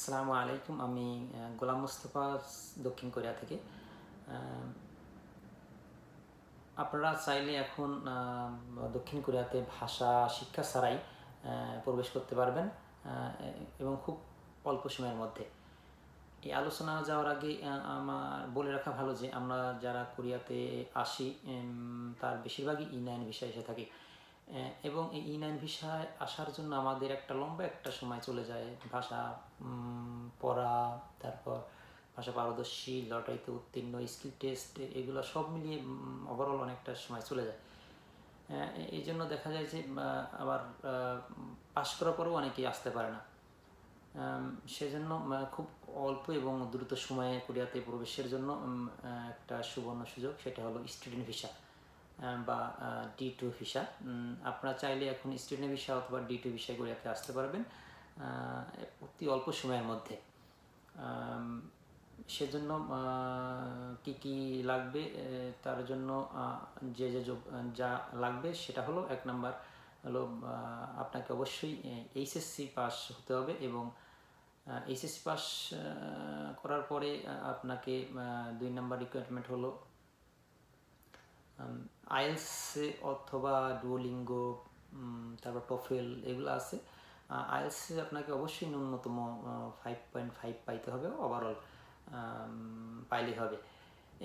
আসসালামু আলাইকুম। আমি গোলাম মোস্তফা দক্ষিণ কোরিয়া থেকে। আপনারা চাইলে এখন দক্ষিণ কোরিয়াতে ভাষা শিক্ষা ছাড়াই প্রবেশ করতে পারবেন এবং খুব অল্প সময়ের মধ্যে। এই আলোচনা যাওয়ার আগে আমার বলে রাখা ভালো যে আমরা যারা কোরিয়াতে আসি তার বেশিরভাগই E9 ভিসায় এসে থাকি এবং এই E9 ভিসায় আসার জন্য আমাদের একটা লম্বা একটা সময় চলে যায়। ভাষা পড়া, তারপর ভাষা পারদর্শী, লটারিতে উত্তীর্ণ, স্কিল টেস্ট, এগুলো সব মিলিয়ে ওভারঅল অনেকটা সময় চলে যায়। এই জন্য দেখা যায় যে আবার পাশ করার পরেও অনেকেই আসতে পারে না। সেজন্য খুব অল্প এবং দ্রুত সময়ে কোরিয়াতে প্রবেশের জন্য একটা সুবর্ণ সুযোগ, সেটা হলো স্টুডেন্ট ভিসা বা D2 ভিসা। আপনারা চাইলে এখন স্টুডেন্ট ভিসা অথবা D2 ভিসায় কোরিয়াতে আসতে পারবেন অতি অল্প সময়ের মধ্যে। সেজন্য কি কি লাগবে, তার জন্য যা লাগবে সেটা হলো, এক নাম্বার হলো আপনাকে অবশ্যই এইচএসসি পাস হতে হবে এবং এইচএসসি পাস করার পরে আপনাকে 2 নাম্বার রিকোয়ারমেন্ট হলো আইএলস অথবা ডুওলিঙ্গো, তারপর টফেল, এগুলো আছে। আইএলসে আপনাকে অবশ্যই ন্যূনতম 5.5 পাইতে হবে, ওভারঅল পাইলে হবে।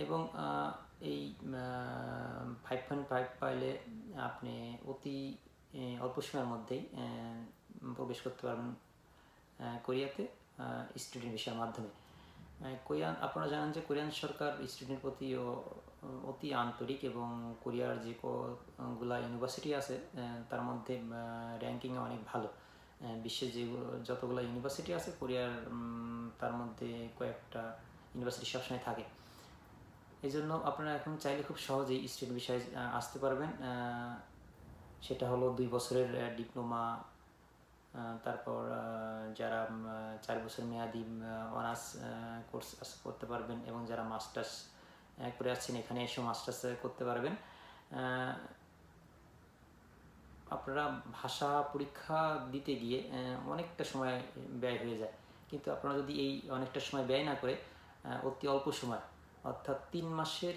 এবং এই 5.5 পাইলে আপনি অতি অল্প সময়ের মধ্যেই প্রবেশ করতে পারবেন কোরিয়াতে স্টুডেন্ট ভিসার মাধ্যমে। আপনারা জানেন যে কোরিয়ান সরকার স্টুডেন্টের প্রতি অতি আন্তরিক এবং কোরিয়ার যে গুলা ইউনিভার্সিটি আছে তার মধ্যে র্যাঙ্কিংয়ে অনেক ভালো। বিশ্বে যতগুলো ইউনিভার্সিটি আছে কোরিয়ার তার মধ্যে কয়েকটা ইউনিভার্সিটি সবসময় থাকে। এই জন্য আপনারা এখন চাইলে খুব সহজেই স্টুডেন্ট ভিসায় আসতে পারবেন। সেটা হলো 2 বছরের ডিপ্লোমা, তারপর যারা 4 বছর মেয়াদি অনার্স কোর্স করতে পারবেন এবং যারা মাস্টার্স করে আসছেন এখানে এসে মাস্টার্স করতে পারবেন। আপনারা ভাষা পরীক্ষা দিতে গিয়ে অনেকটা সময় ব্যয় হয়ে যায়, কিন্তু আপনারা যদি এই অনেকটা সময় ব্যয় না করে অতি অল্প সময়, অর্থাৎ 3 মাসের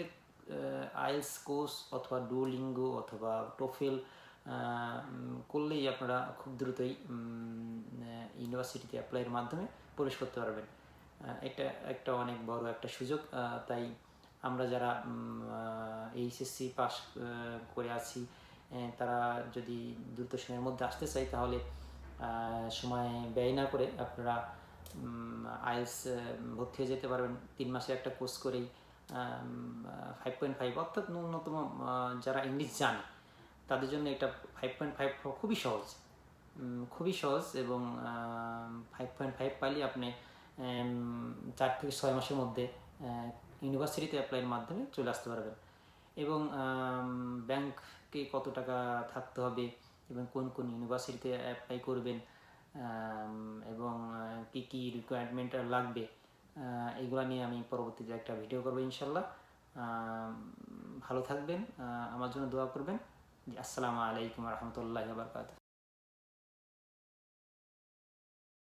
আইএলস কোর্স অথবা ডুওলিঙ্গো অথবা টোফেল করলেই আপনারা খুব দ্রুতই ইউনিভার্সিটিতে অ্যাপ্লাইয়ের মাধ্যমে প্রবেশ করতে পারবেন। এটা একটা অনেক বড় একটা সুযোগ। তাই আমরা যারা এইচএসসি পাস করে আছি তারা যদি দ্রুত সময়ের মধ্যে আসতে চাই তাহলে সময় ব্যয় না করে আপনারা আইএলস ভর্তি হয়ে যেতে পারবেন 3 মাসে একটা কোর্স করেই। 5.5 অর্থাৎ ন্যূনতম যারা ইংলিশ জানে তাদের জন্য এটা 5.5 খুবই সহজ এবং 5.5 পাইলে আপনি 4 থেকে 6 মাসের মধ্যে ইউনিভার্সিটিতে অ্যাপ্লাইয়ের মাধ্যমে চলে আসতে পারবেন। এবং ব্যাংকে কত টাকা থাকতে হবে এবং কোন কোন ইউনিভার্সিটিতে অ্যাপ্লাই করবেন এবং কি কি রিকোয়ারমেন্ট লাগবে, এগুলো নিয়ে আমি পরবর্তীতে একটা ভিডিও করবো ইনশাল্লাহ। ভালো থাকবেন, আমার জন্য দোয়া করবেন। আসসালামু আলাইকুম রহমতুল্লাহি ওয়া বারাকাতুহু।